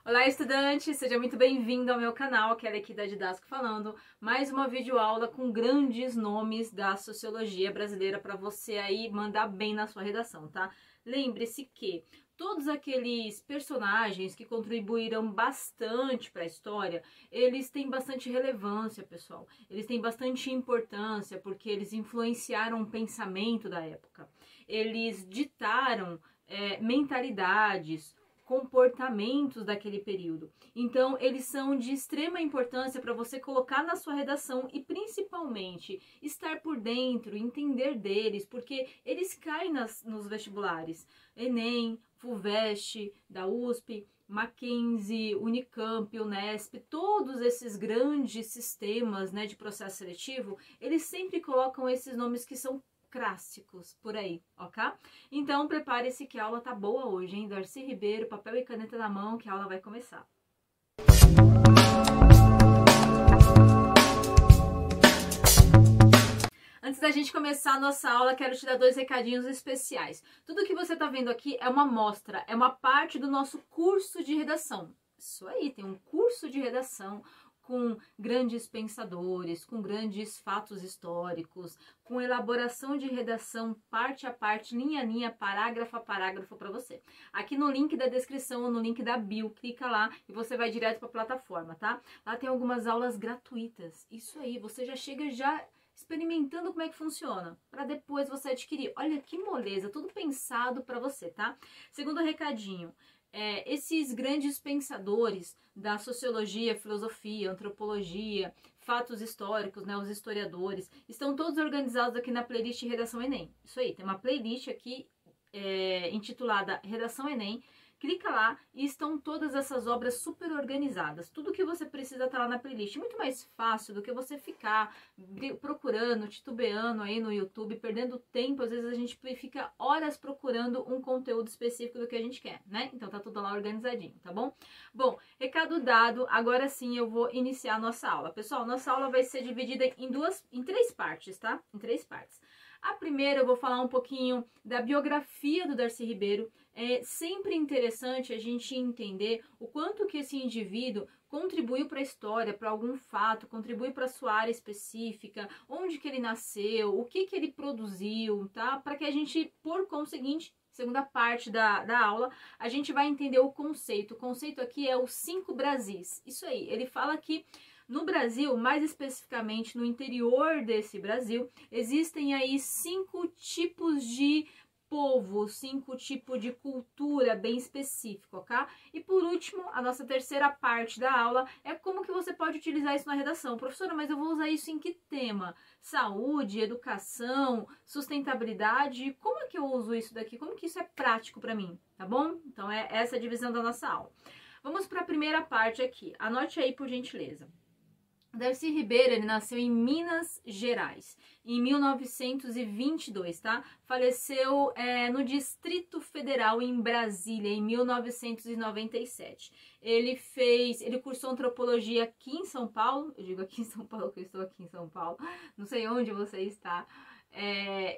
Olá, estudante! Seja muito bem-vindo ao meu canal, Kelly aqui da Didasco falando. Mais uma videoaula com grandes nomes da sociologia brasileira para você aí mandar bem na sua redação, tá? Lembre-se que todos aqueles personagens que contribuíram bastante para a história, eles têm bastante relevância, pessoal. Eles têm bastante importância porque eles influenciaram o pensamento da época. Eles ditaram mentalidades, comportamentos daquele período. Então, eles são de extrema importância para você colocar na sua redação e, principalmente, estar por dentro, entender deles, porque eles caem nos vestibulares. Enem, FUVEST, da USP, Mackenzie, Unicamp, Unesp, todos esses grandes sistemas, né, de processo seletivo, eles sempre colocam esses nomes que são clássicos por aí, ok? Então prepare-se que a aula tá boa hoje, hein? Darcy Ribeiro, papel e caneta na mão, que a aula vai começar. Antes da gente começar a nossa aula, quero te dar 2 recadinhos especiais. Tudo que você tá vendo aqui é uma amostra, é uma parte do nosso curso de redação. Isso aí, tem um curso de redação com grandes pensadores, com grandes fatos históricos, com elaboração de redação parte a parte, linha a linha, parágrafo a parágrafo para você. Aqui no link da descrição ou no link da bio, clica lá e você vai direto para a plataforma, tá? Lá tem algumas aulas gratuitas. Isso aí, você já chega experimentando como é que funciona, para depois você adquirir. Olha que moleza, tudo pensado para você, tá? Segundo recadinho, esses grandes pensadores da sociologia, filosofia, antropologia, fatos históricos, né, os historiadores, estão todos organizados aqui na playlist Redação Enem. Isso aí, tem uma playlist aqui intitulada Redação Enem. Clica lá e estão todas essas obras super organizadas. Tudo que você precisa tá lá na playlist. Muito mais fácil do que você ficar procurando, titubeando aí no YouTube, perdendo tempo. Às vezes a gente fica horas procurando um conteúdo específico do que a gente quer, né? Então tá tudo lá organizadinho, tá bom? Bom, recado dado, agora sim eu vou iniciar a nossa aula. Pessoal, nossa aula vai ser dividida em 3 partes, tá? Em 3 partes. A primeira eu vou falar um pouquinho da biografia do Darcy Ribeiro. É sempre interessante a gente entender o quanto que esse indivíduo contribuiu para a história, para algum fato, contribuiu para a sua área específica, onde que ele nasceu, o que ele produziu, tá? Para que a gente, por conseguinte, segunda parte da aula, a gente vai entender o conceito. O conceito aqui é os 5 Brasis. Isso aí, ele fala que no Brasil, mais especificamente no interior desse Brasil, existem aí 5 tipos de povo, 5 tipos de cultura bem específico, ok? E por último, a nossa terceira parte da aula é como que você pode utilizar isso na redação. Professora, mas eu vou usar isso em que tema? Saúde, educação, sustentabilidade? Como é que eu uso isso daqui? Como que isso é prático para mim, tá bom? Então é essa a divisão da nossa aula. Vamos para a primeira parte aqui. Anote aí, por gentileza. Darcy Ribeiro, ele nasceu em Minas Gerais, em 1922, tá? Faleceu no Distrito Federal, em Brasília, em 1997. Ele cursou antropologia aqui em São Paulo, eu digo aqui em São Paulo, que eu estou aqui em São Paulo, não sei onde você está.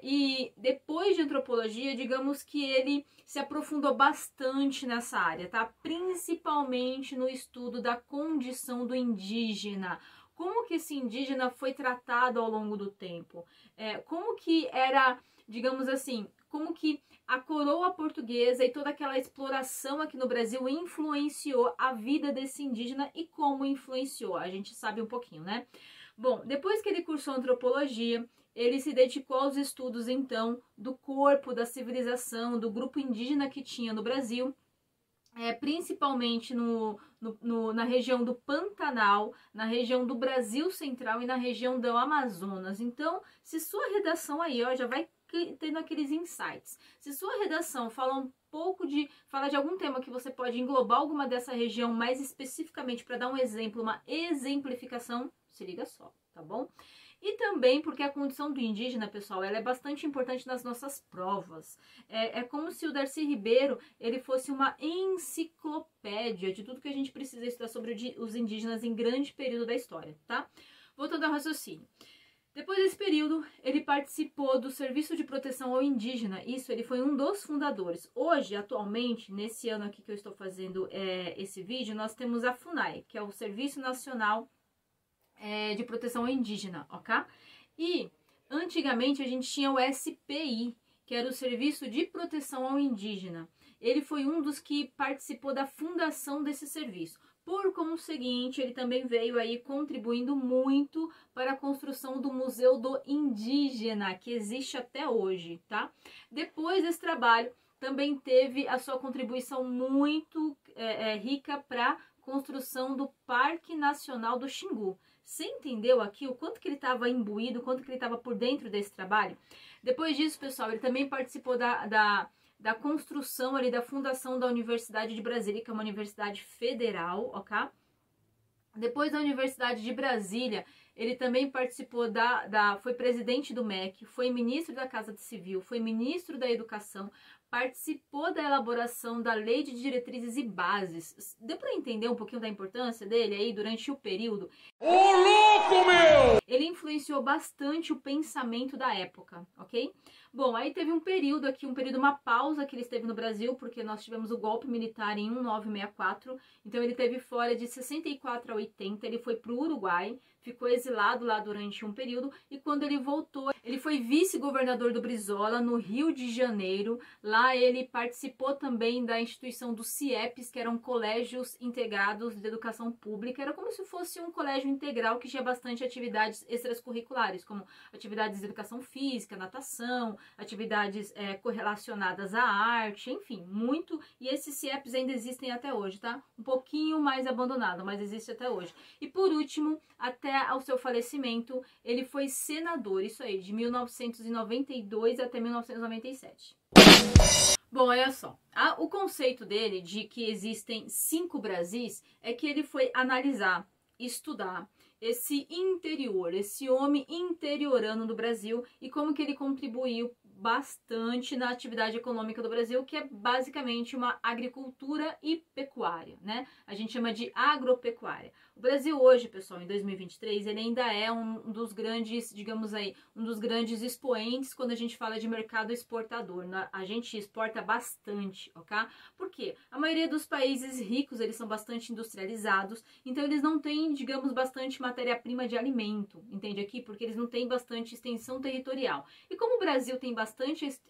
E depois de antropologia, digamos que ele se aprofundou bastante nessa área, tá? Principalmente no estudo da condição do indígena. Como que esse indígena foi tratado ao longo do tempo? Como que era, digamos assim, como que a coroa portuguesa e toda aquela exploração aqui no Brasil influenciou a vida desse indígena e como influenciou? A gente sabe um pouquinho, né? Bom, depois que ele cursou antropologia, ele se dedicou aos estudos, então, do corpo, da civilização, do grupo indígena que tinha no Brasil, principalmente na região do Pantanal, na região do Brasil Central e na região do Amazonas. Então, se sua redação aí, ó, já vai tendo aqueles insights. Se sua redação fala de algum tema que você pode englobar alguma dessa região mais especificamente para dar um exemplo, uma exemplificação, se liga só, tá bom? E também porque a condição do indígena, pessoal, ela é bastante importante nas nossas provas. É como se o Darcy Ribeiro ele fosse uma enciclopédia de tudo que a gente precisa estudar sobre os indígenas em grande período da história, tá? Voltando ao raciocínio. Depois desse período, ele participou do Serviço de Proteção ao Indígena. Isso, ele foi um dos fundadores. Hoje, atualmente, nesse ano aqui que eu estou fazendo esse vídeo, nós temos a FUNAI, que é o Serviço Nacional de Proteção ao Indígena, ok? E, antigamente, a gente tinha o SPI, que era o Serviço de Proteção ao Indígena. Ele foi um dos que participou da fundação desse serviço. Por conseguinte, ele também veio aí contribuindo muito para a construção do Museu do Indígena, que existe até hoje, tá? Depois desse trabalho, também teve a sua contribuição muito rica para a construção do Parque Nacional do Xingu. Você entendeu aqui o quanto que ele estava imbuído, o quanto que ele estava por dentro desse trabalho? Depois disso, pessoal, ele também participou da construção ali, da fundação da Universidade de Brasília, que é uma universidade federal, ok? Depois da Universidade de Brasília, ele também participou foi presidente do MEC, foi ministro da Casa Civil, foi ministro da Educação, participou da elaboração da Lei de Diretrizes e Bases. Deu para entender um pouquinho da importância dele aí durante o período? Ô, louco, meu! Ele influenciou bastante o pensamento da época, ok? Bom, aí teve um período aqui, uma pausa que ele esteve no Brasil, porque nós tivemos o golpe militar em 1964, então ele esteve fora de 64 a 80, ele foi para o Uruguai, ficou exilado lá durante um período, e quando ele voltou, ele foi vice-governador do Brizola, no Rio de Janeiro. Lá ele participou também da instituição dos CIEPs, que eram colégios integrados de educação pública, era como se fosse um colégio integral que tinha bastante atividades extracurriculares, como atividades de educação física, natação, atividades correlacionadas à arte, enfim, muito, e esses CIEPs ainda existem até hoje, tá? Um pouquinho mais abandonado, mas existe até hoje. E por último, até ao seu falecimento, ele foi senador, isso aí, de 1992 até 1997. Bom, olha só, o conceito dele de que existem 5 Brasis é que ele foi analisar, estudar esse interior, esse homem interiorano do Brasil e como que ele contribuiu bastante na atividade econômica do Brasil, que é basicamente uma agricultura e pecuária, né? A gente chama de agropecuária. O Brasil hoje, pessoal, em 2023, ele ainda é um dos grandes, digamos aí, um dos grandes expoentes quando a gente fala de mercado exportador. A gente exporta bastante, ok? Por quê? A maioria dos países ricos, eles são bastante industrializados, então eles não têm, digamos, bastante matéria-prima de alimento, entende aqui? Porque eles não têm bastante extensão territorial. E como o Brasil tem bastante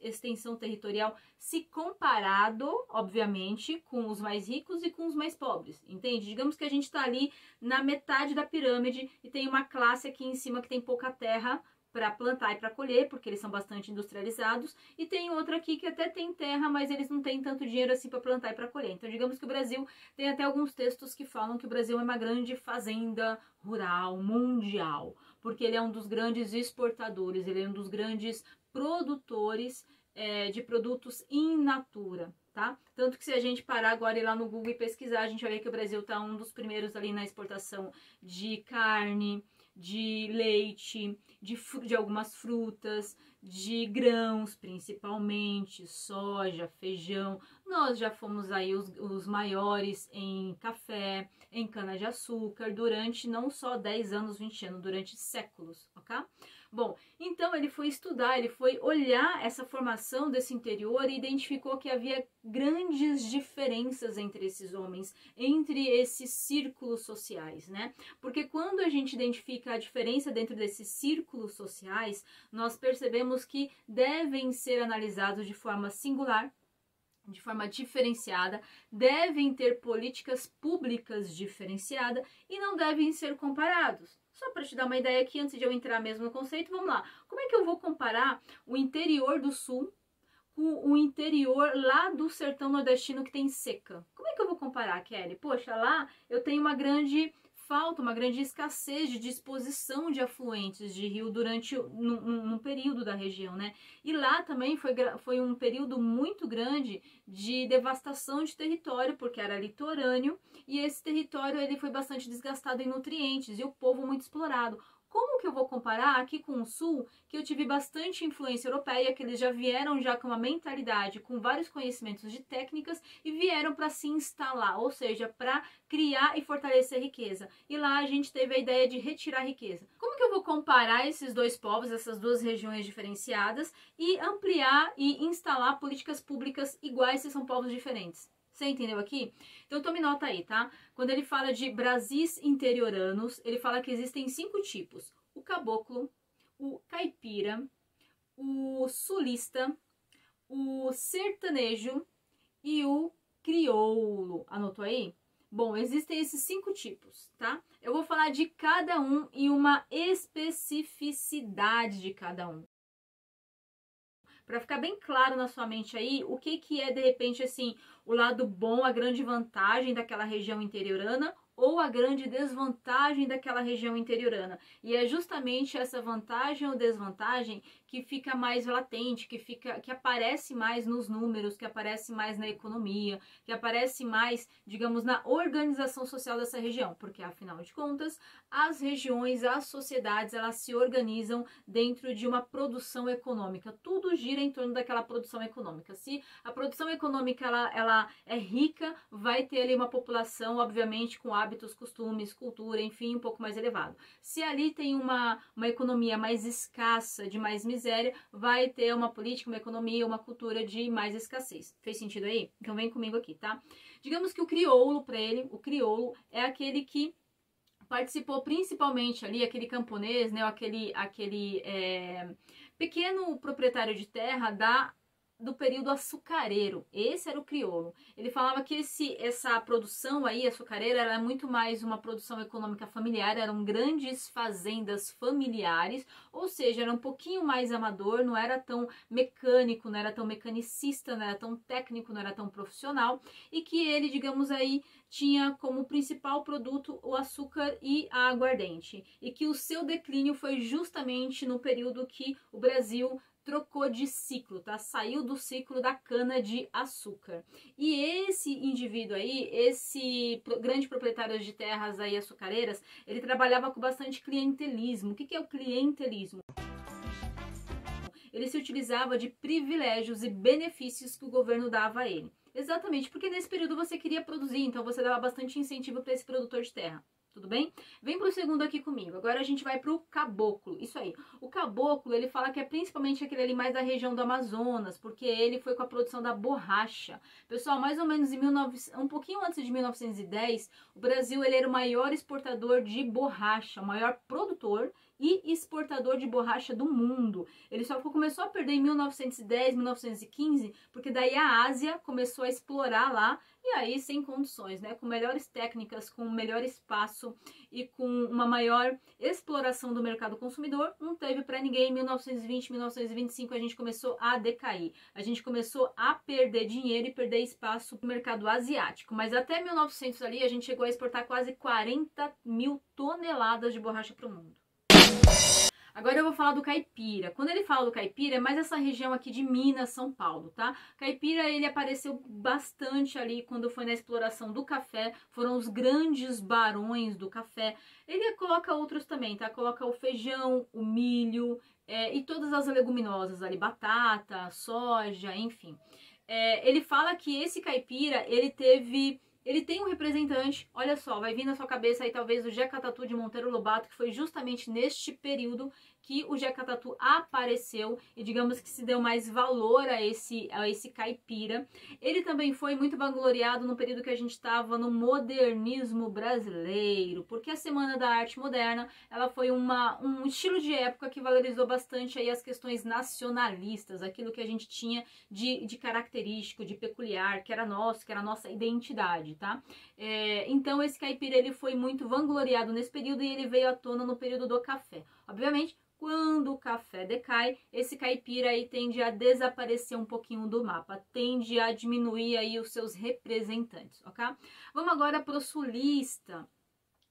extensão territorial, se comparado, obviamente, com os mais ricos e com os mais pobres, entende? Digamos que a gente está ali na metade da pirâmide e tem uma classe aqui em cima que tem pouca terra para plantar e para colher, porque eles são bastante industrializados, e tem outra aqui que até tem terra, mas eles não têm tanto dinheiro assim para plantar e para colher. Então, digamos que o Brasil, tem até alguns textos que falam que o Brasil é uma grande fazenda rural mundial, porque ele é um dos grandes exportadores, ele é um dos grandes produtores de produtos in natura, tá? Tanto que se a gente parar agora e ir lá no Google e pesquisar, a gente vai ver que o Brasil tá um dos primeiros ali na exportação de carne, de leite, de algumas frutas, de grãos principalmente, soja, feijão. Nós já fomos aí os maiores em café, em cana-de-açúcar, durante não só 10 anos, 20 anos, durante séculos, ok? Bom, então ele foi estudar, ele foi olhar essa formação desse interior e identificou que havia grandes diferenças entre esses homens, entre esses círculos sociais, né? Porque quando a gente identifica a diferença dentro desses círculos sociais, nós percebemos que devem ser analisados de forma singular, de forma diferenciada, devem ter políticas públicas diferenciadas e não devem ser comparados. Só para te dar uma ideia aqui, antes de eu entrar mesmo no conceito, vamos lá. Como é que eu vou comparar o interior do sul com o interior lá do sertão nordestino que tem seca? Como é que eu vou comparar, Kelly? Poxa, lá eu tenho uma grande falta, uma grande escassez de disposição de afluentes de rio durante um período da região, né? E lá também foi um período muito grande de devastação de território, porque era litorâneo, e esse território ele foi bastante desgastado em nutrientes, e o povo muito explorado. Como que eu vou comparar aqui com o Sul, que eu tive bastante influência europeia, que eles já vieram já com uma mentalidade, com vários conhecimentos de técnicas e vieram para se instalar, ou seja, para criar e fortalecer riqueza. E lá a gente teve a ideia de retirar riqueza. Como que eu vou comparar esses dois povos, essas duas regiões diferenciadas e ampliar e instalar políticas públicas iguais se são povos diferentes? Você entendeu aqui? Então tome nota aí, tá? Quando ele fala de Brasis interioranos, ele fala que existem 5 tipos: o caboclo, o caipira, o sulista, o sertanejo e o crioulo. Anotou aí? Bom, existem esses 5 tipos, tá? Eu vou falar de cada um e uma especificidade de cada um, para ficar bem claro na sua mente aí o que é, de repente, assim, o lado bom, a grande vantagem daquela região interiorana ou a grande desvantagem daquela região interiorana. E é justamente essa vantagem ou desvantagem que fica mais latente, que aparece mais nos números, que aparece mais na economia, que aparece mais, digamos, na organização social dessa região, porque afinal de contas, as regiões, as sociedades, elas se organizam dentro de uma produção econômica. Tudo gira em torno daquela produção econômica. Se a produção econômica ela é rica, vai ter ali uma população, obviamente, com hábitos, costumes, cultura, enfim, um pouco mais elevado. Se ali tem uma economia mais escassa, de mais miséria, vai ter uma política, uma economia, uma cultura de mais escassez. Fez sentido aí? Então vem comigo aqui, tá? Digamos que o crioulo, para ele, o crioulo é aquele que participou principalmente ali, aquele camponês, né, aquele pequeno proprietário de terra do período açucareiro. Esse era o crioulo. Ele falava que essa produção aí açucareira era muito mais uma produção econômica familiar, eram grandes fazendas familiares, ou seja, era um pouquinho mais amador, não era tão mecânico, não era tão mecanicista, não era tão técnico, não era tão profissional, e que ele, digamos aí, tinha como principal produto o açúcar e a aguardente, e que o seu declínio foi justamente no período que o Brasil trocou de ciclo, tá? Saiu do ciclo da cana de açúcar. E esse indivíduo aí, esse grande proprietário de terras aí açucareiras, ele trabalhava com bastante clientelismo. O que é o clientelismo? Ele se utilizava de privilégios e benefícios que o governo dava a ele. Exatamente, porque nesse período você queria produzir, então você dava bastante incentivo para esse produtor de terra. Tudo bem? Vem pro segundo aqui comigo. Agora a gente vai pro caboclo. Isso aí. O caboclo, ele fala que é principalmente aquele ali mais da região do Amazonas, porque ele foi com a produção da borracha. Pessoal, mais ou menos um pouquinho antes de 1910, o Brasil ele era o maior exportador de borracha, o maior produtor e exportador de borracha do mundo. Ele só começou a perder em 1910, 1915, porque daí a Ásia começou a explorar lá, e aí sem condições, né? Com melhores técnicas, com melhor espaço e com uma maior exploração do mercado consumidor, não teve para ninguém. Em 1920, 1925 a gente começou a decair. A gente começou a perder dinheiro e perder espaço no mercado asiático. Mas até 1900 ali a gente chegou a exportar quase 40 mil toneladas de borracha para o mundo. Agora eu vou falar do caipira. Quando ele fala do caipira, é mais essa região aqui de Minas, São Paulo, tá? Caipira, ele apareceu bastante ali quando foi na exploração do café. Foram os grandes barões do café. Ele coloca outros também, tá? Coloca o feijão, o milho e todas as leguminosas ali, batata, soja, enfim. Ele fala que esse caipira, ele tem um representante, olha só, vai vir na sua cabeça aí talvez o Jeca Tatu de Monteiro Lobato, que foi justamente neste período que o Jeca Tatu apareceu e digamos que se deu mais valor a esse caipira. Ele também foi muito vangloriado no período que a gente estava no modernismo brasileiro, porque a Semana da Arte Moderna, ela foi um estilo de época que valorizou bastante aí as questões nacionalistas, aquilo que a gente tinha de característico, de peculiar, que era nosso, que era a nossa identidade, tá? Então esse caipira, ele foi muito vangloriado nesse período e ele veio à tona no período do café. Obviamente, quando o café decai, esse caipira aí tende a desaparecer um pouquinho do mapa, tende a diminuir aí os seus representantes, ok? Vamos agora para o sulista.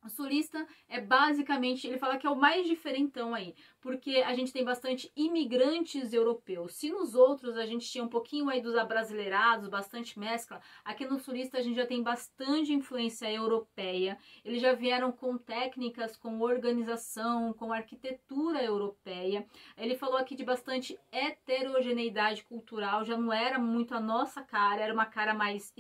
O sulista é basicamente, ele fala que é o mais diferentão aí, porque a gente tem bastante imigrantes europeus. Se nos outros a gente tinha um pouquinho aí dos abrasileirados, bastante mescla, aqui no sulista a gente já tem bastante influência europeia. Eles já vieram com técnicas, com organização, com arquitetura europeia. Ele falou aqui de bastante heterogeneidade cultural, já não era muito a nossa cara, era uma cara mais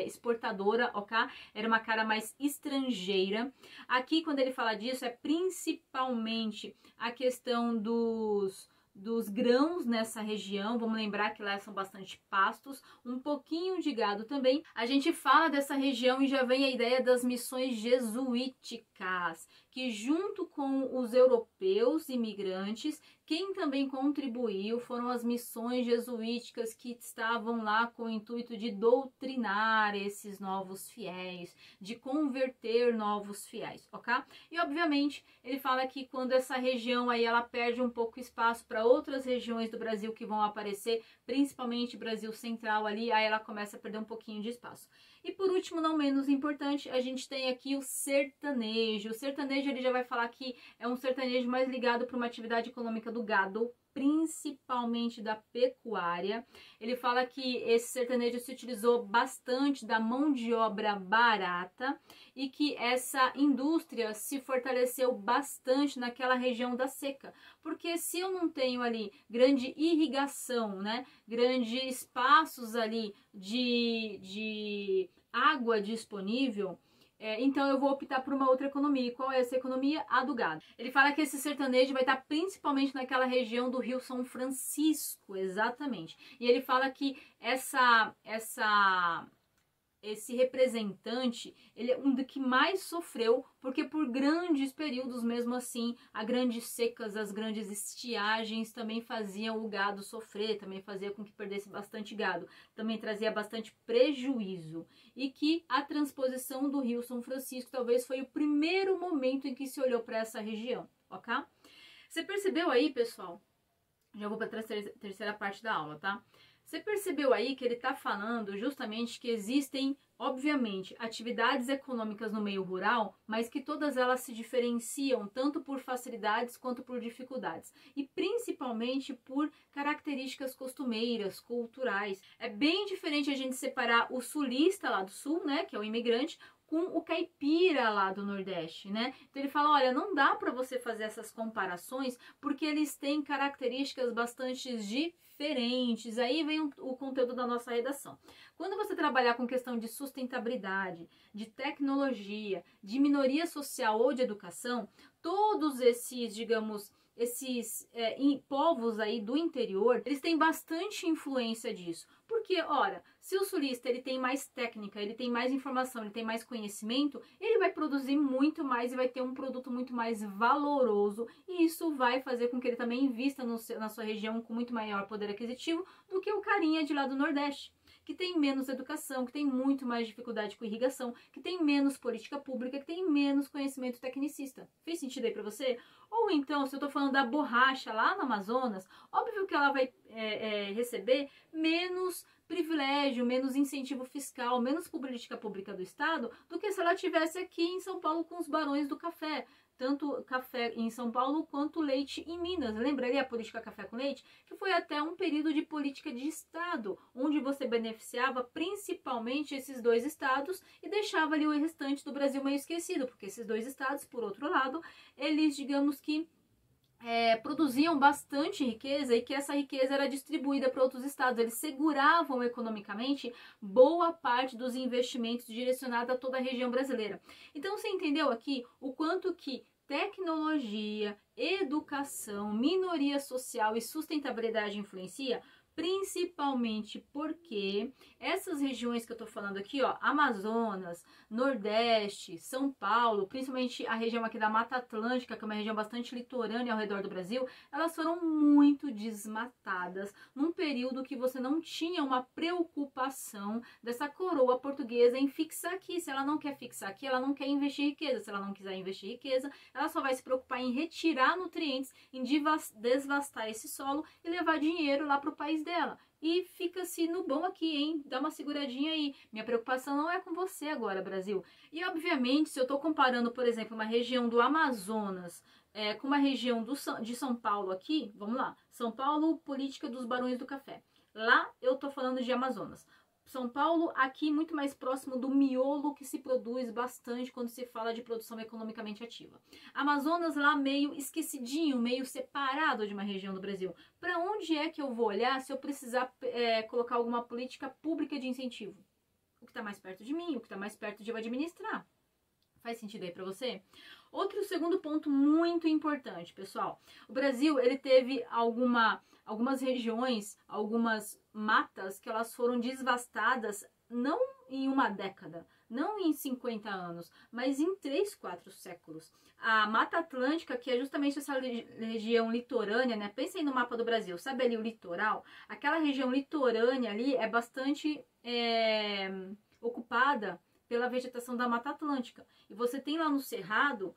exportadora, ok? Era uma cara mais estrangeira. Aqui, quando ele fala disso, é principalmente a questão dos grãos nessa região. Vamos lembrar que lá são bastante pastos, um pouquinho de gado também. A gente fala dessa região e já vem a ideia das missões jesuíticas, que junto com os europeus imigrantes, quem também contribuiu foram as missões jesuíticas que estavam lá com o intuito de doutrinar esses novos fiéis, de converter novos fiéis, ok? E obviamente ele fala que quando essa região aí ela perde um pouco espaço para outras regiões do Brasil que vão aparecer, principalmente Brasil Central ali, aí ela começa a perder um pouquinho de espaço. E por último, não menos importante, a gente tem aqui o sertanejo. O sertanejo ele já vai falar que é um sertanejo mais ligado para uma atividade econômica do gado, principalmente da pecuária. Ele fala que esse sertanejo se utilizou bastante da mão de obra barata e que essa indústria se fortaleceu bastante naquela região da seca. Porque se eu não tenho ali grande irrigação, né, grandes espaços ali de água disponível, então eu vou optar por uma outra economia. E qual é essa economia? A do gado. Ele fala que esse sertanejo vai estar principalmente naquela região do Rio São Francisco, exatamente. E ele fala que esse representante, ele é um do que mais sofreu, porque por grandes períodos, mesmo assim, as grandes secas, as grandes estiagens também faziam o gado sofrer, também fazia com que perdesse bastante gado, também trazia bastante prejuízo. E que a transposição do Rio São Francisco talvez foi o primeiro momento em que se olhou para essa região, ok? Você percebeu aí, pessoal? Já vou para a terceira parte da aula, tá? Você percebeu aí que ele está falando justamente que existem, obviamente, atividades econômicas no meio rural, mas que todas elas se diferenciam tanto por facilidades quanto por dificuldades. E principalmente por características costumeiras, culturais. É bem diferente a gente separar o sulista lá do sul, né, que é o imigrante, com o caipira lá do Nordeste, né? Então ele fala, olha, não dá para você fazer essas comparações porque eles têm características bastante diferentes. Aí vem o conteúdo da nossa redação. Quando você trabalhar com questão de sustentabilidade, de tecnologia, de minoria social ou de educação, todos esses, digamos, povos aí do interior, eles têm bastante influência disso. Porque, ora, se o sulista ele tem mais técnica, ele tem mais informação, ele tem mais conhecimento, ele vai produzir muito mais e vai ter um produto muito mais valoroso, e isso vai fazer com que ele também invista na sua região com muito maior poder aquisitivo do que o carinha de lá do Nordeste, que tem menos educação, que tem muito mais dificuldade com irrigação, que tem menos política pública, que tem menos conhecimento tecnicista. Fez sentido aí pra você? Ou então, se eu tô falando da borracha lá no Amazonas, óbvio que ela vai receber menos privilégio, menos incentivo fiscal, menos política pública do Estado do que se ela tivesse aqui em São Paulo com os barões do café. Tanto café em São Paulo quanto leite em Minas. Lembra ali a política café com leite? Que foi até um período de política de Estado, onde você beneficiava principalmente esses dois estados e deixava ali o restante do Brasil meio esquecido, porque esses dois estados, por outro lado, eles, digamos que, produziam bastante riqueza e que essa riqueza era distribuída para outros estados. Eles seguravam economicamente boa parte dos investimentos direcionados a toda a região brasileira. Então você entendeu aqui o quanto que tecnologia, educação, minoria social e sustentabilidade influencia? Principalmente porque essas regiões que eu tô falando aqui, ó, Amazonas, Nordeste, São Paulo, principalmente a região aqui da Mata Atlântica, que é uma região bastante litorânea ao redor do Brasil, elas foram muito desmatadas num período que você não tinha uma preocupação dessa coroa portuguesa em fixar aqui. Se ela não quer fixar aqui, ela não quer investir riqueza. Se ela não quiser investir riqueza, ela só vai se preocupar em retirar nutrientes, em desvastar esse solo e levar dinheiro lá para o país dela. E fica-se no bom aqui, hein? Dá uma seguradinha aí. Minha preocupação não é com você agora, Brasil. E, obviamente, se eu tô comparando, por exemplo, uma região do Amazonas com uma região de São Paulo aqui, vamos lá. São Paulo, política dos Barões do Café. Lá eu tô falando de Amazonas. São Paulo, aqui muito mais próximo do miolo que se produz bastante quando se fala de produção economicamente ativa. Amazonas lá meio esquecidinho, meio separado de uma região do Brasil. Para onde é que eu vou olhar se eu precisar colocar alguma política pública de incentivo? O que está mais perto de mim, o que está mais perto de eu administrar. Faz sentido aí para você? Outro segundo ponto muito importante, pessoal. O Brasil, ele teve algumas regiões, algumas matas que elas foram devastadas não em uma década, não em 50 anos, mas em 3, 4 séculos. A Mata Atlântica, que é justamente essa região litorânea, né? Pensa aí no mapa do Brasil, sabe ali o litoral? Aquela região litorânea ali é bastante ocupada pela vegetação da Mata Atlântica. E você tem lá no Cerrado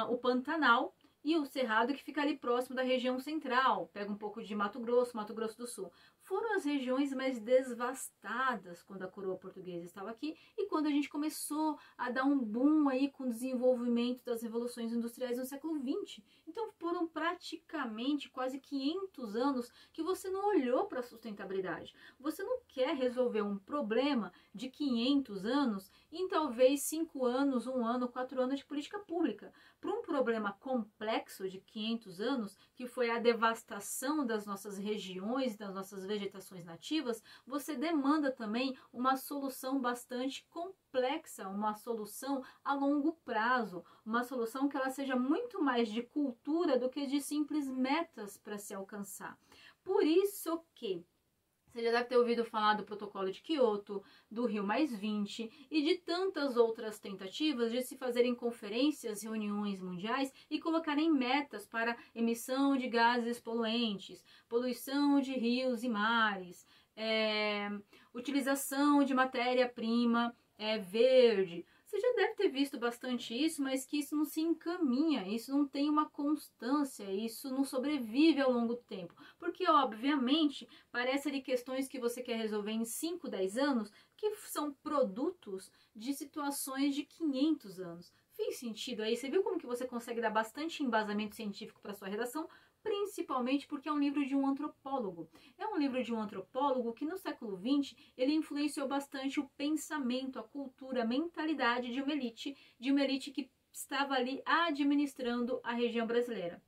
o Pantanal e o Cerrado que fica ali próximo da região central. Pega um pouco de Mato Grosso do Sul. Foram as regiões mais devastadas quando a coroa portuguesa estava aqui e quando a gente começou a dar um boom aí com o desenvolvimento das revoluções industriais no século XX. Então foram praticamente quase 500 anos que você não olhou para a sustentabilidade. Você não quer resolver um problema de 500 anos em talvez 5 anos, 1 ano, 4 anos de política pública. Para um problema complexo de 500 anos, que foi a devastação das nossas regiões, das nossas vegetações nativas, você demanda também uma solução bastante complexa, uma solução a longo prazo, uma solução que ela seja muito mais de cultura do que de simples metas para se alcançar. Por isso que você já deve ter ouvido falar do Protocolo de Kyoto, do Rio+20 e de tantas outras tentativas de se fazerem conferências, reuniões mundiais e colocarem metas para emissão de gases poluentes, poluição de rios e mares, utilização de matéria-prima verde. Você já deve ter visto bastante isso, mas que isso não se encaminha, isso não tem uma constância, isso não sobrevive ao longo do tempo. Porque, obviamente, parece ali questões que você quer resolver em 5, 10 anos, que são produtos de situações de 500 anos. Fez sentido aí? Você viu como que você consegue dar bastante embasamento científico para sua redação? Principalmente porque é um livro de um antropólogo. É um livro de um antropólogo que no século XX ele influenciou bastante o pensamento, a cultura, a mentalidade de uma elite que estava ali administrando a região brasileira.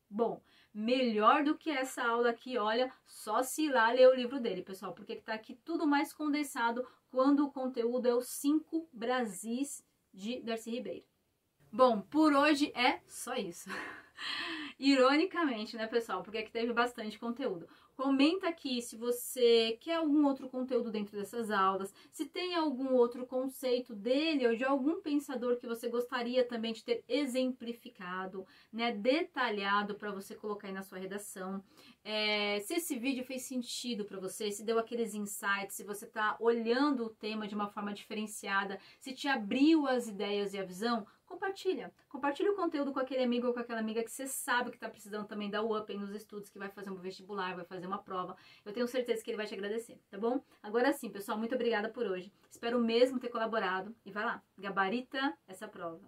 Bom, melhor do que essa aula aqui, olha, só se ir lá ler o livro dele, pessoal, porque está aqui tudo mais condensado quando o conteúdo é os 5 Brasis de Darcy Ribeiro. Bom, por hoje é só isso. Ironicamente, né, pessoal? Porque aqui teve bastante conteúdo. Comenta aqui se você quer algum outro conteúdo dentro dessas aulas, se tem algum outro conceito dele ou de algum pensador que você gostaria também de ter exemplificado, né, detalhado para você colocar aí na sua redação. Se esse vídeo fez sentido para você, se deu aqueles insights, se você está olhando o tema de uma forma diferenciada, se te abriu as ideias e a visão, compartilha o conteúdo com aquele amigo ou com aquela amiga que você sabe que está precisando também dar o up aí nos estudos, que vai fazer um vestibular, vai fazer uma prova. Eu tenho certeza que ele vai te agradecer, tá bom? Agora sim, pessoal, muito obrigada por hoje. Espero mesmo ter colaborado. E vai lá, gabarita essa prova.